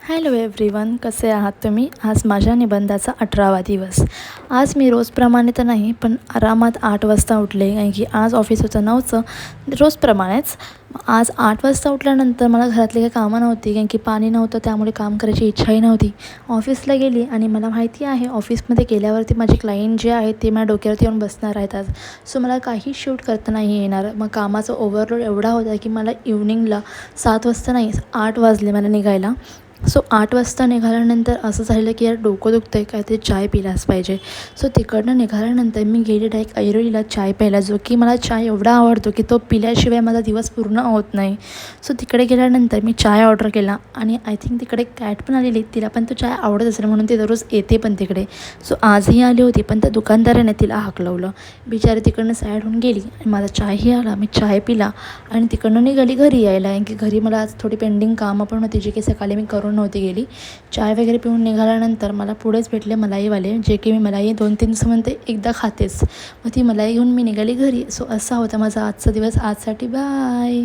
Hello everyone, कसे आहात तुम्ही? आज माझ्या निबंधाचा 18वा दिवस. आज मी रोजप्रमाणे तर नाही, पण आरामात 8 वाजता उठले, कारण की आज ऑफिस होतं 9चं, रोजप्रमाणेच. आज 8 वाजता उठल्यानंतर मला घरातली काही कामं नव्हती, कारण की पाणी नव्हतं, त्यामुळे काम करायची इच्छाही नव्हती. ऑफिसला गेली आणि मला माहिती आहे ऑफिसमध्ये गेल्यावरती माझे क्लायंट जे आहेत ते माझ्या डोक्यावरती येऊन बसणार आहेत आज. सो मला काही शूट करता नाही येणार. मग कामाचा ओव्हरलोड एवढा होता की मला इव्हनिंगला 7 वाजता नाही, 8 वाजले मला निघायला. सो 8 वाजता निघाल्यानंतर असं झालं की यार डोकं दुखतं आहे, काहीतरी चाय पिलाच पाहिजे. सो तिकडनं निघाल्यानंतर मी गेले डायरेक्ट ऐरोलीला चाय प्यायला, जो की मला चाय एवढा आवडतो की तो पिल्याशिवाय माझा दिवस पूर्ण होत नाही. सो तिकडे गेल्यानंतर मी चाय ऑर्डर केला आणि आय थिंक तिकडे कॅट पण आलेली, तिला पण तो चाय आवडत असेल म्हणून ती दररोज येते पण तिकडे. सो आजही आली होती, पण त्या दुकानदाराने तिला हाकलवलं. बिचारी तिकडनं सॅड होऊन गेली आणि माझा चायही आला. मी चाय पिला आणि तिकडनं निघाली घरी यायला, कारण की घरी मला आज थोडी पेंडिंग कामं पण होती, जी की सकाळी मी करून नव्हती गेली. चाय वगैरे पिऊन निघाल्यानंतर मला पुढेच भेटले मलाईवाले, जे की मी मलाई 2-3 दिवसामध्ये एकदा खातेच. मग ती मलाई घेऊन मी निघाली घरी. सो असा होता माझा आजचा दिवस. आजसाठी बाय.